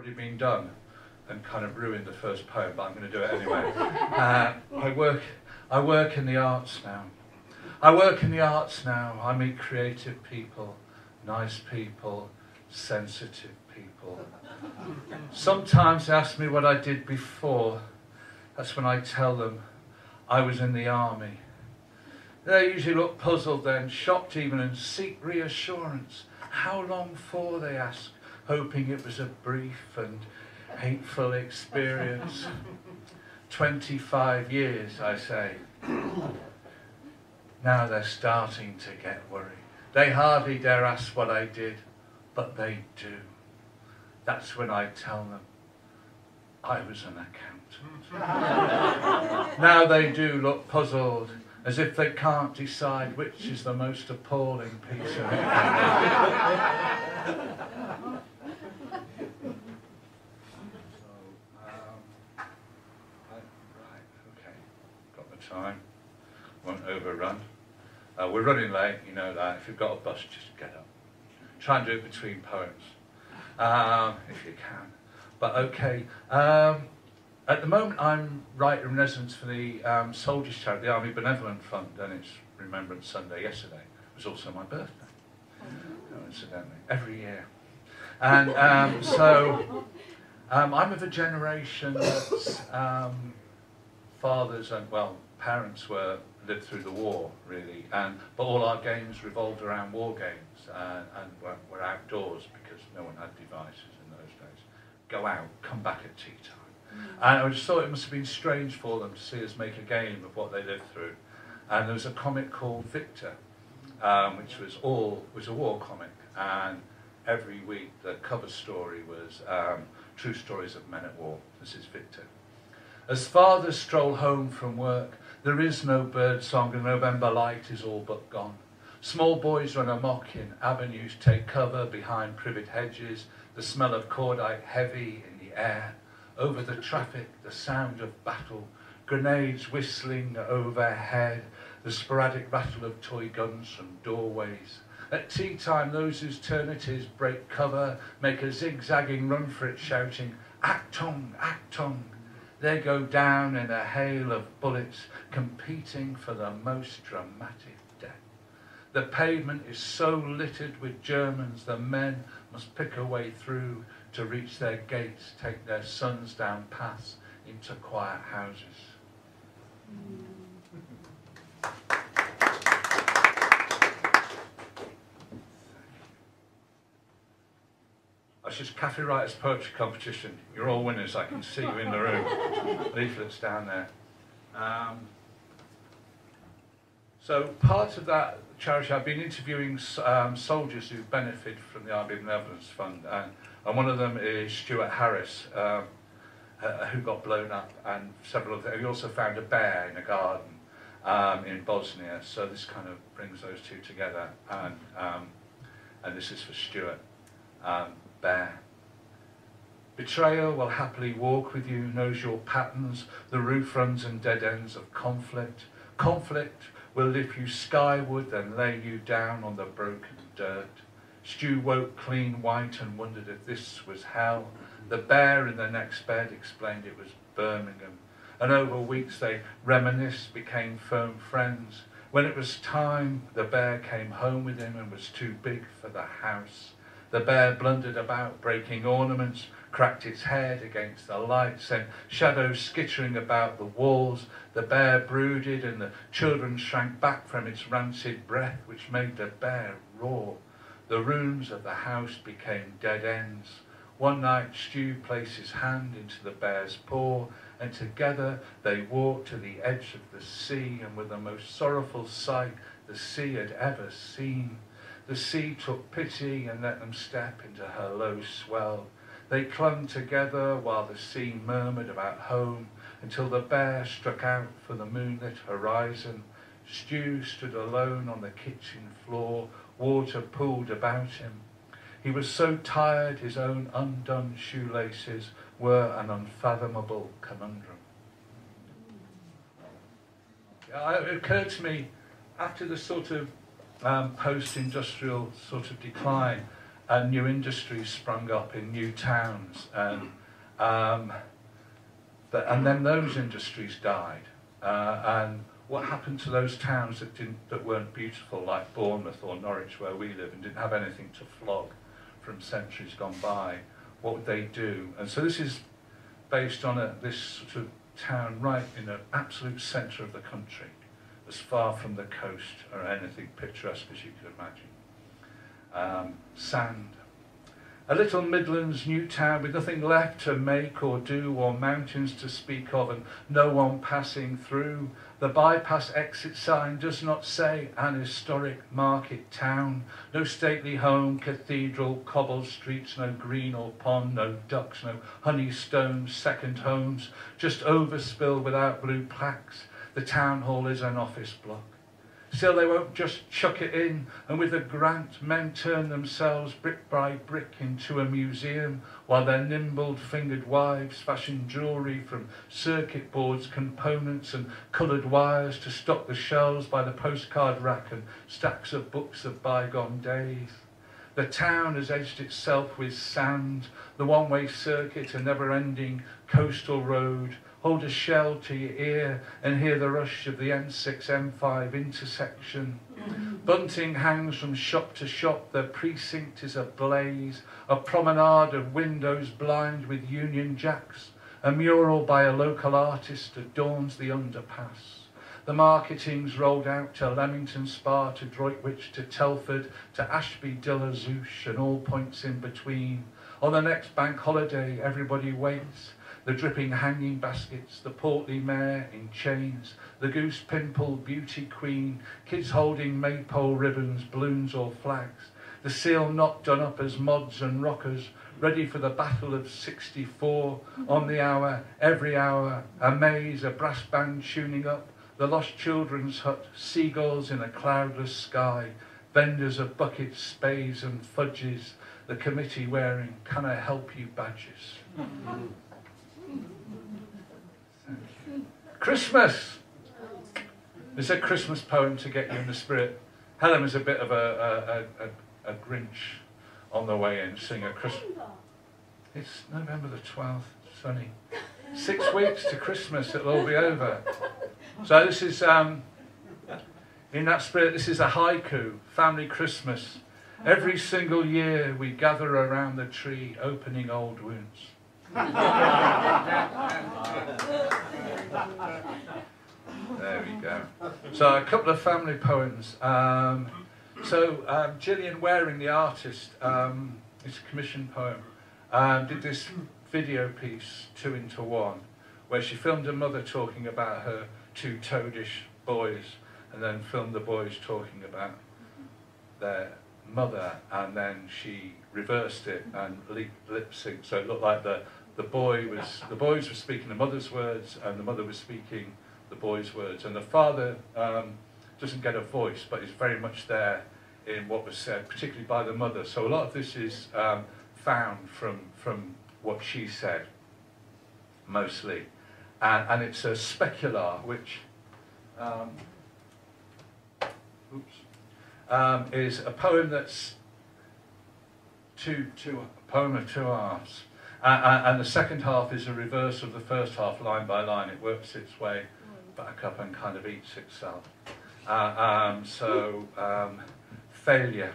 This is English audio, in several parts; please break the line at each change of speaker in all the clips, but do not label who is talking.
already been done and kind of ruined the first poem, but I'm going to do it anyway. I work in the arts now. I work in the arts now. I meet creative people, nice people, sensitive people. Sometimes they ask me what I did before. That's when I tell them I was in the army. They usually look puzzled then, shocked even, and seek reassurance. How long for, they ask, hoping it was a brief and hateful experience. 25 years, I say. Now they're starting to get worried. They hardly dare ask what I did, but they do. That's when I tell them I was an accountant. Now they do look puzzled, as if they can't decide which is the most appalling piece of it. Time. Won't overrun. We're running late, you know that. If you've got a bus, just get up. Try and do it between poems, if you can. But okay. At the moment, I'm writer in residence for the Soldiers Charity, the Army Benevolent Fund, and it's Remembrance Sunday yesterday. It was also my birthday, coincidentally, every year. And so I'm of a generation that's fathers and, well, parents lived through the war, really, but all our games revolved around war games, and were outdoors because no one had devices in those days. Go out, come back at tea time. And I just thought it must have been strange for them to see us make a game of what they lived through. And there was a comic called Victor, which was a war comic, and every week the cover story was true stories of men at war. This is Victor. As fathers stroll home from work, there is no bird song, and November light is all but gone. Small boys run amok in avenues, take cover behind privet hedges, the smell of cordite heavy in the air. Over the traffic, the sound of battle, grenades whistling overhead, the sporadic rattle of toy guns from doorways. At tea time, those whose turn it is break cover, make a zigzagging run for it, shouting, "Achtung, Achtung!" They go down in a hail of bullets, competing for the most dramatic death. The pavement is so littered with Germans, the men must pick a way through to reach their gates, take their sons down paths into quiet houses. That's just Cafe Writers Poetry Competition. You're all winners, I can see you in the room. Leaflets down there. So part of that charity, I've been interviewing soldiers who benefit from the Army Benevolence Fund, and one of them is Stuart Harris, who got blown up, and several of them. He also found a bear in a garden in Bosnia, so this kind of brings those two together, and this is for Stuart. Bear. Betrayal will happily walk with you, knows your patterns, the roof runs and dead ends of conflict. Conflict will lift you skyward, then lay you down on the broken dirt. Stu woke clean white and wondered if this was hell. The bear in the next bed explained it was Birmingham. And over weeks they reminisced, became firm friends. When it was time, the bear came home with him and was too big for the house. The bear blundered about, breaking ornaments, cracked its head against the light, sent shadows skittering about the walls. The bear brooded, and the children shrank back from its rancid breath, which made the bear roar. The rooms of the house became dead ends. One night, Stu placed his hand into the bear's paw, and together they walked to the edge of the sea, and were the most sorrowful sight the sea had ever seen. The sea took pity and let them step into her low swell. They clung together while the sea murmured about home, until the bear struck out for the moonlit horizon. Stu stood alone on the kitchen floor, water pooled about him. He was so tired his own undone shoelaces were an unfathomable conundrum. It occurred to me, after the sort of post-industrial sort of decline, and new industries sprung up in new towns, and then those industries died. And what happened to those towns that weren't beautiful, like Bournemouth or Norwich, where we live, and didn't have anything to flog from centuries gone by? What would they do? And so this is based on this sort of town right in the absolute centre of the country, as far from the coast or anything picturesque as you could imagine. Sand. A little Midlands new town with nothing left to make or do, or mountains to speak of, and no one passing through. The bypass exit sign does not say an historic market town. No stately home, cathedral, cobbled streets, no green or pond, no ducks, no honey stones, second homes, just overspill without blue plaques. The town hall is an office block. Still they won't just chuck it in, and with a grant men turn themselves brick by brick into a museum, while their nimble-fingered wives fashion jewellery from circuit boards, components and coloured wires to stock the shelves by the postcard rack and stacks of books of bygone days. The town has edged itself with sand, the one-way circuit, a never-ending coastal road. Hold a shell to your ear and hear the rush of the N6 M5 intersection. Bunting hangs from shop to shop, the precinct is ablaze, a promenade of windows blind with Union Jacks. A mural by a local artist adorns the underpass. The marketing's rolled out to Leamington Spa, to Droitwich, to Telford, to Ashby de la Zouch, and all points in between. On the next bank holiday, everybody waits. The dripping hanging baskets, the portly mare in chains, the goose-pimpled beauty queen, kids holding maypole ribbons, balloons or flags, the seal not done up as mods and rockers, ready for the battle of '64, on the hour, every hour, a maze, a brass band tuning up, the lost children's hut, seagulls in a cloudless sky, vendors of buckets, spades and fudges, the committee wearing "Can I help you" badges. Christmas! It's a Christmas poem to get you in the spirit. Helen was a bit of a Grinch on the way in, sing a Christmas. It's November the 12th, sunny. 6 weeks to Christmas, it'll all be over. So this is, in that spirit, this is a haiku, family Christmas. Every single year we gather around the tree, opening old wounds. There we go. So a couple of family poems. Gillian Waring, the artist, it's a commissioned poem, did this video piece, 2 into 1, where she filmed her mother talking about her 2 toadish boys, and then filmed the boys talking about their mother, and then she reversed it and lip synced, so it looked like the boys were speaking the mother's words, and the mother was speaking the boy's words, and the father doesn't get a voice, but is very much there in what was said, particularly by the mother. So a lot of this is found from what she said, mostly, and it's a specular, which is a poem that's a poem of 2 halves. And the second half is a reverse of the first half, line by line. It works its way back up and kind of eats itself. Failure,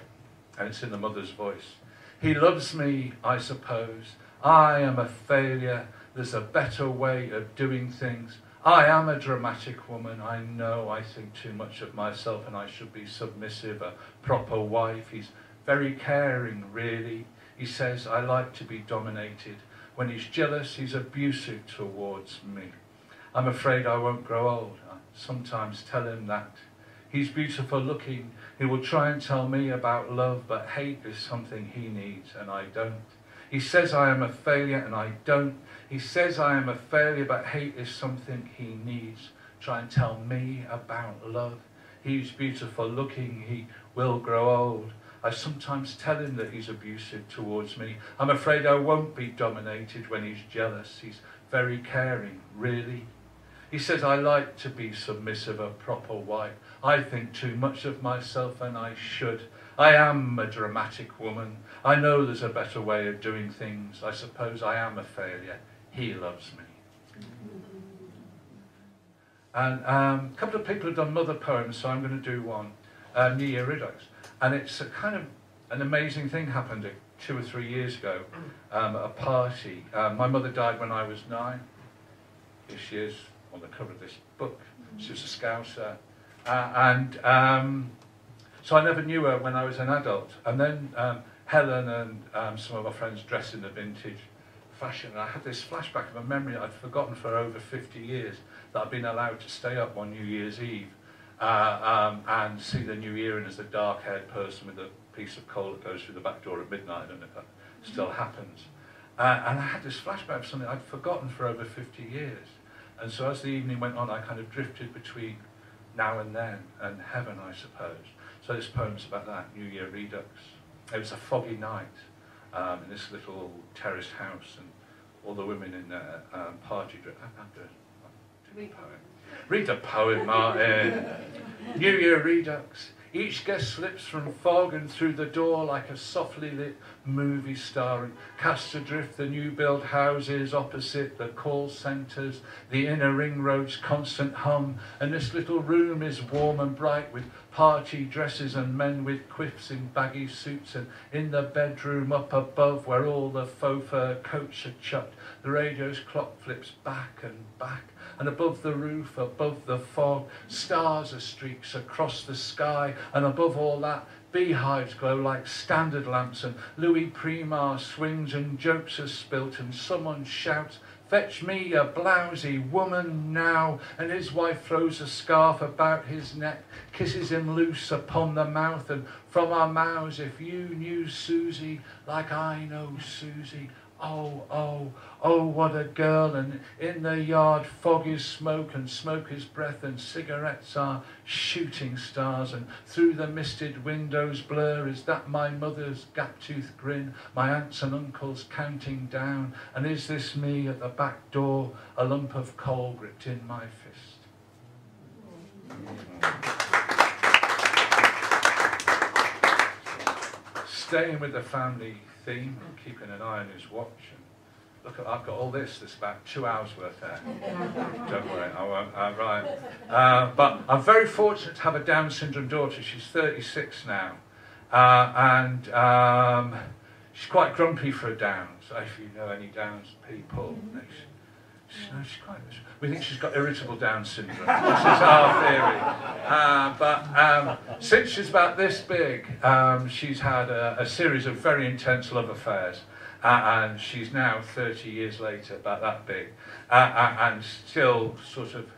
and it's in the mother's voice. He loves me, I suppose. I am a failure. There's a better way of doing things. I am a dramatic woman. I know I think too much of myself and I should be submissive, a proper wife. He's very caring, really. He says, I like to be dominated. When he's jealous, he's abusive towards me. I'm afraid I won't grow old. I sometimes tell him that. He's beautiful looking. He will try and tell me about love, but hate is something he needs, and I don't. He says I am a failure, and I don't. He says I am a failure, but hate is something he needs. Try and tell me about love. He's beautiful looking. He will grow old. I sometimes tell him that he's abusive towards me. I'm afraid I won't be dominated when he's jealous. He's very caring, really. He says I like to be submissive, a proper wife. I think too much of myself and I should. I am a dramatic woman. I know there's a better way of doing things. I suppose I am a failure. He loves me. And a couple of people have done mother poems, so I'm going to do one, New Year Redux. And it's a kind of an amazing thing happened 2 or 3 years ago at a party. My mother died when I was 9. Here she is on the cover of this book. She was a Scouser. So I never knew her when I was an adult. And then Helen and some of our friends dressed in the vintage fashion. And I had this flashback of a memory I'd forgotten for over 50 years, that I'd been allowed to stay up on New Year's Eve and see the New Year in as a dark-haired person with a piece of coal that goes through the back door at midnight. I don't know if that still happens. And I had this flashback of something I'd forgotten for over 50 years. And so as the evening went on, I kind of drifted between now and then and heaven, I suppose. So this poem's about that, New Year Redux. It was a foggy night in this little terraced house, and all the women in their party dress. Read the poem, Martin. New Year Redux. Each guest slips from fog and through the door like a softly lit movie star, and casts adrift the new build houses opposite, the call centres, the inner ring road's constant hum, and this little room is warm and bright with party dresses and men with quiffs in baggy suits, and in the bedroom up above where all the faux fur coats are chucked, the radio's clock flips back and back, and above the roof, above the fog, stars are streaks across the sky, and above all that, beehives glow like standard lamps, and Louis Primar swings and jokes are spilt, and someone shouts, "Fetch me a blousy woman now," and his wife throws a scarf about his neck, kisses him loose upon the mouth, and from our mouths, if you knew Susie like I know Susie, oh, oh, oh, what a girl. And in the yard fog is smoke, and smoke is breath, and cigarettes are shooting stars, and through the misted windows blur is that my mother's gap-toothed grin, my aunts and uncles counting down, and is this me at the back door, a lump of coal gripped in my fist. Staying with the family theme, keeping an eye on his watch, and look, I've got all this. There's about 2 hours worth there. Don't worry, I won't. Right. But I'm very fortunate to have a Down syndrome daughter. She's 36 now, and she's quite grumpy for a Downs. If you know any Downs people, she's quite. We think she's got irritable Down syndrome. This is our theory. But since she's about this big, she's had a series of very intense love affairs. And she's now 30 years later, about that big, and still sort of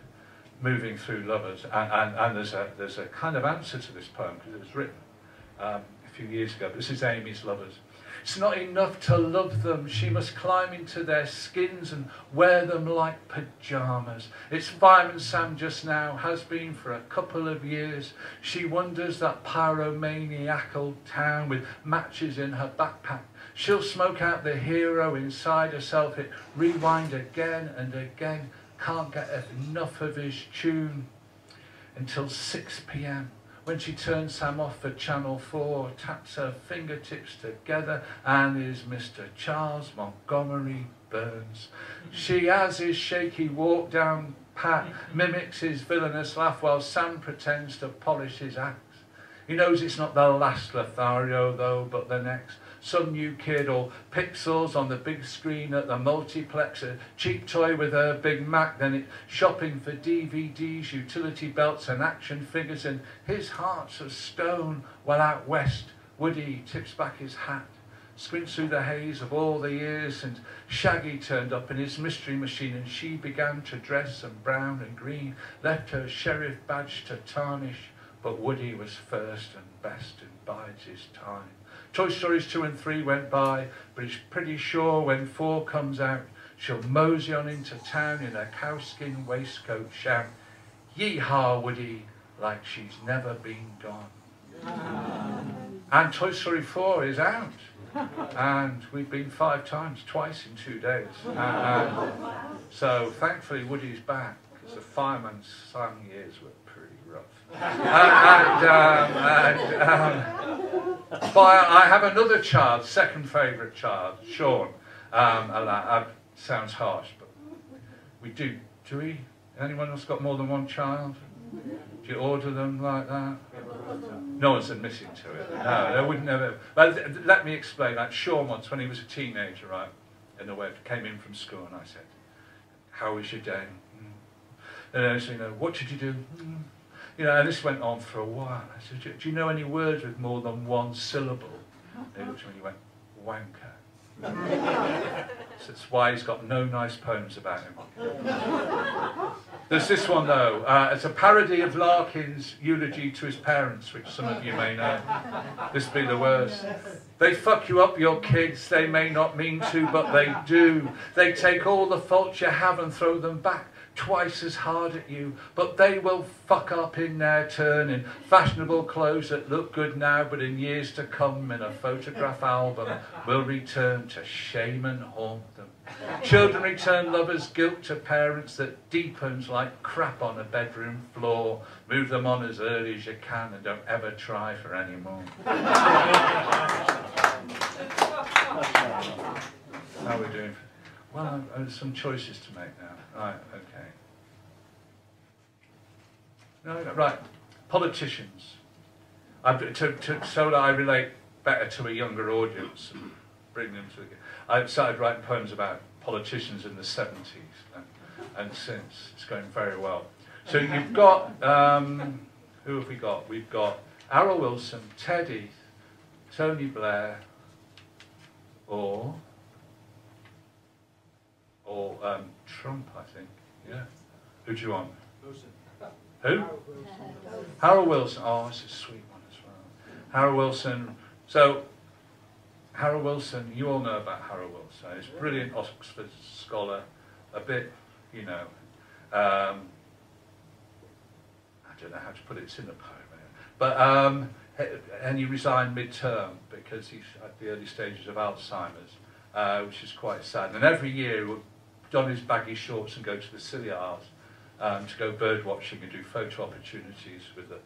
moving through lovers. And there's a kind of answer to this poem, because it was written a few years ago. But this is Amy's lovers. It's not enough to love them. She must climb into their skins and wear them like pyjamas. It's Fireman Sam just now, has been for a couple of years. She wanders that pyromaniacal town with matches in her backpack. She'll smoke out the hero inside herself, hit rewind again and again. Can't get enough of his tune until 6 p.m. when she turns Sam off for Channel 4, taps her fingertips together, and is Mr. Charles Montgomery Burns. She has his shaky walk down pat, mimics his villainous laugh while Sam pretends to polish his axe. He knows it's not the last Lothario though, but the next. Some new kid, or pixels on the big screen at the multiplex, a cheap toy with her Big Mac, then it's shopping for DVDs, utility belts and action figures, and his heart's of stone, while out west, Woody tips back his hat, squints through the haze of all the years since Shaggy turned up in his mystery machine, and she began to dress in brown and green, left her sheriff badge to tarnish, but Woody was first and best and bides his time. Toy Stories 2 and 3 went by, but he's pretty sure when 4 comes out, she'll mosey on into town in a cowskin waistcoat, shout, "Yee-haw, Woody," like she's never been gone. And Toy Story 4 is out, and we've been 5 times, twice in 2 days. So thankfully Woody's back, because the Fireman Sam years were pretty rough. But I have another child, second favourite child, Sean. Sounds harsh, but we do. Do we? Anyone else got more than one child? Do you order them like that? No one's admitting to it. No, they would never. But let me explain. Like Sean once, when he was a teenager, right, in the West, came in from school, and I said, "How was your day?" And I said, "What did you do?" And this went on for a while. I said, "Do you know any words with more than one syllable?" And he looked at me and he went, "Wanker." So that's why he's got no nice poems about him. There's this one though. It's a parody of Larkin's eulogy to his parents, which some of you may know. This be the worst. They fuck you up, your kids. They may not mean to, but they do. They take all the faults you have and throw them back twice as hard at you, but they will fuck up in their turn in fashionable clothes that look good now, but in years to come in a photograph album will return to shame and haunt them. Children return lovers' guilt to parents that deepens like crap on a bedroom floor. Move them on as early as you can and don't ever try for any more. How are we doing? Well, there's some choices to make now. Right, okay. No, right, politicians. So that I relate better to a younger audience and bring them to the... I started writing poems about politicians in the 70s and since. It's going very well. So you've got... who have we got? We've got Harold Wilson, Ted Heath, Tony Blair, or Trump, I think. Yeah. Who do you want? Wilson. Who? Harold Wilson. Oh, that's a sweet one as well. Harold Wilson. So, Harold Wilson, you all know about Harold Wilson. He's a brilliant Oxford scholar. A bit, I don't know how to put it. It's in the poem. But, and he resigned mid-term because he's at the early stages of Alzheimer's, which is quite sad. And every year, he would don his baggy shorts and go to the Cellar to go bird watching and do photo opportunities with the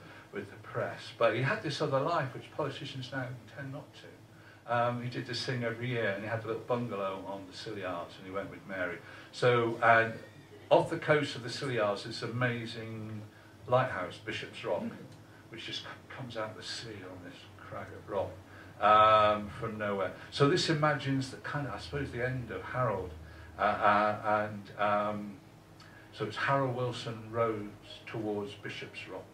press. But he had this other life, which politicians now tend not to. He did this thing every year, and he had a little bungalow on the Cillars, and he went with Mary. So, and off the coast of the Cillars, this amazing lighthouse, Bishop's Rock, which just comes out of the sea on this crag of rock from nowhere. So this imagines the kind of, I suppose, the end of Harold. So it's Harold Wilson roads towards Bishop's Rock.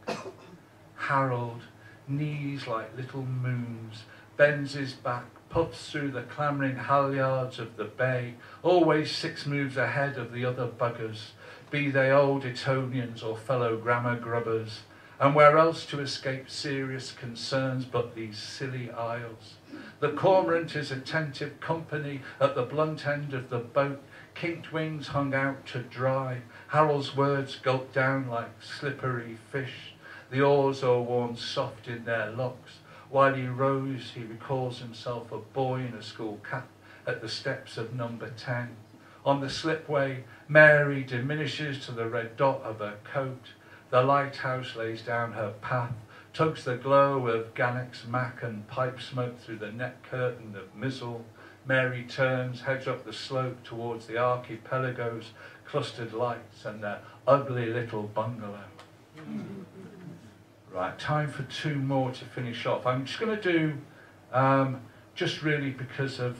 Harold, knees like little moons, bends his back, puffs through the clamouring halyards of the bay, always 6 moves ahead of the other buggers, be they old Etonians or fellow grammar grubbers, and where else to escape serious concerns but these silly isles? The cormorant is attentive company at the blunt end of the boat, kinked wings hung out to dry, Harold's words gulped down like slippery fish, the oars are worn soft in their locks. While he rows, he recalls himself a boy in a school cap at the steps of number 10. On the slipway, Mary diminishes to the red dot of her coat. The lighthouse lays down her path, tugs the glow of Gannex mac and pipe smoke through the net curtain of Mizzle. Mary turns, heads up the slope towards the archipelago's clustered lights and their ugly little bungalow. Right, time for 2 more to finish off. I'm just going to do, just really because of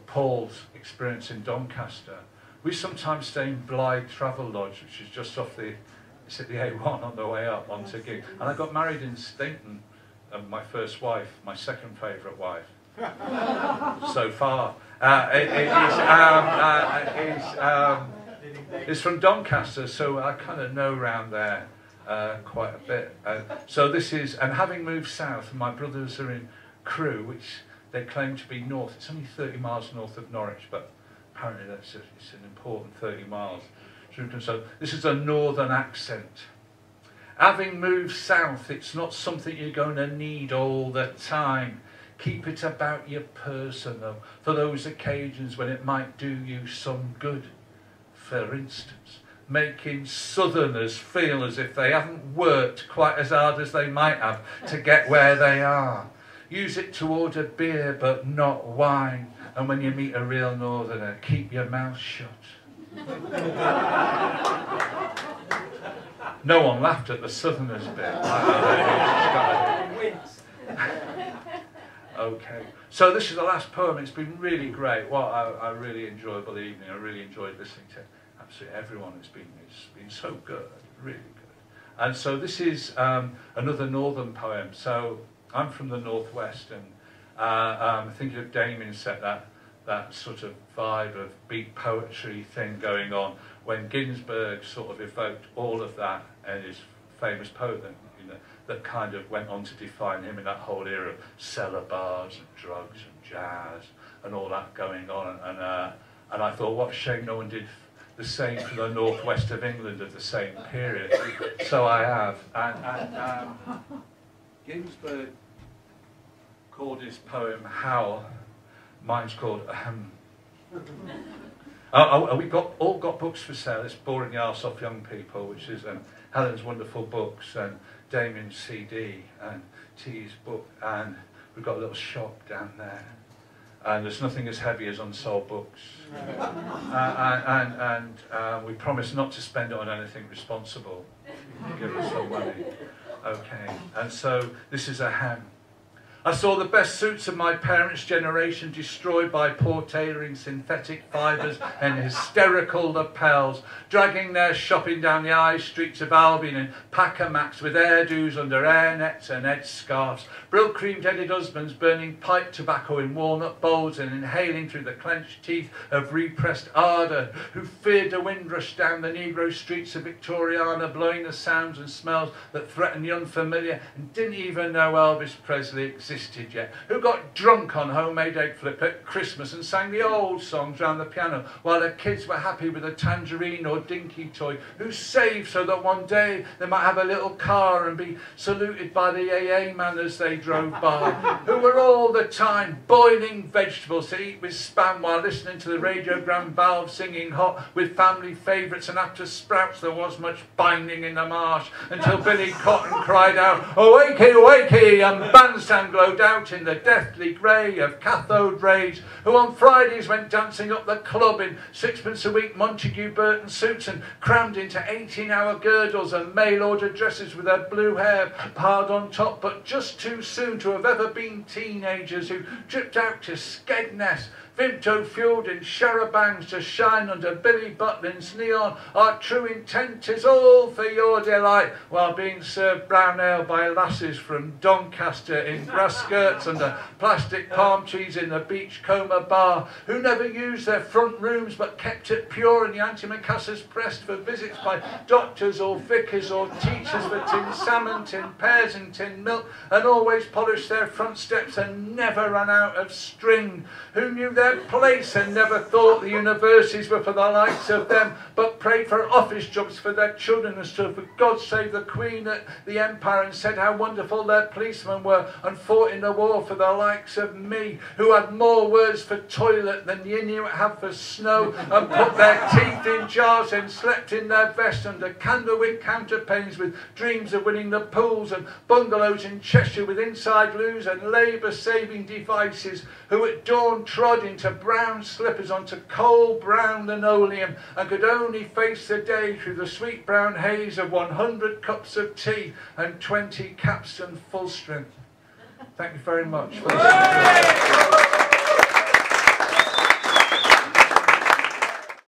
Paul's experience in Doncaster. We sometimes stay in Blythe Travel Lodge, which is just off it's at the A1 on the way up onto gig. And I got married in Stainton, my first wife, my second favourite wife, so far. It's from Doncaster, so I kind of know around there quite a bit. So this is, and having moved south, my brothers are in Crewe, which they claim to be north. It's only 30 miles north of Norwich, but apparently it's an important 30 miles. So this is a northern accent. Having moved south, it's not something you're going to need all the time. Keep it about your person, though, for those occasions when it might do you some good. For instance, making Southerners feel as if they haven't worked quite as hard as they might have to get where they are. Use it to order beer but not wine, and when you meet a real Northerner, keep your mouth shut. No one laughed at the Southerners bit. Okay, so this is the last poem. It's been really great. Well, I really enjoyable evening. I really enjoyed listening to absolutely everyone. It's been so good, really good. And so this is another Northern poem. So I'm from the Northwest, and I think of Damien set that sort of vibe of beat poetry thing going on when Ginsberg sort of evoked all of that in his famous poem, you know, that kind of went on to define him in that whole era of cellar bars and drugs and jazz and all that going on. And I thought, what a shame no one did the same for the northwest of England of the same period. So I have. And Ginsberg called his poem Howl. Mine's called Ahem. We've all got books for sale. It's Boring the Arse Off Young People, which is Helen's wonderful books, and Damien's CD, and T's book, and we've got a little shop down there. And there's nothing as heavy as unsold books. And we promise not to spend it on anything responsible. Give us some money. Okay, and so this is Ahem. I saw the best suits of my parents' generation destroyed by poor tailoring, synthetic fibres and hysterical lapels, dragging their shopping down the high streets of Albion in pack-a-macs with hairdos under hairnets and headscarves, brill-cream-headed husbands burning pipe tobacco in walnut bowls and inhaling through the clenched teeth of repressed ardour, who feared the wind rush down the Negro streets of Victoriana, blowing the sounds and smells that threatened the unfamiliar, and didn't even know Elvis Presley existed yet, who got drunk on homemade egg flip at Christmas and sang the old songs round the piano while their kids were happy with a tangerine or dinky toy, who saved so that one day they might have a little car and be saluted by the AA man as they drove by, who were all the time boiling vegetables to eat with spam while listening to the radiogram valve singing hot with family favourites, and after Sprouts there was much binding in the marsh until Billy Cotton cried out, "Awakey, awakey," and bandstand glowed out in the deathly grey of cathode rays, who on Fridays went dancing up the club in sixpence a week Montague Burton suits and crammed into 18-hour girdles and mail-order dresses with their blue hair piled on top, but just too soon to have ever been teenagers, who dripped out to Skegness, Vimto-fueled in charabangs to shine under Billy Butlin's neon. Our true intent is all for your delight, while being served brown ale by lasses from Doncaster in grass skirts under plastic palm trees in the Beachcomber bar, who never used their front rooms but kept it pure in the antimacassars pressed for visits by doctors or vicars or teachers for tin salmon, tin pears and tin milk, and always polished their front steps and never ran out of string, who knew their place and never thought the universities were for the likes of them, but prayed for office jobs for their children and stood for God Save the Queen at the Empire and said how wonderful their policemen were and fought in the war for the likes of me, who had more words for toilet than the Inuit have for snow, and put their teeth in jars and slept in their vest under candlewick counterpanes with dreams of winning the pools, and bungalows in Cheshire with inside loos and labour-saving devices, who at dawn trod into brown slippers onto coal brown linoleum and could only face the day through the sweet brown haze of 100 cups of tea and 20 Capstan full strength. Thank you very much for listening.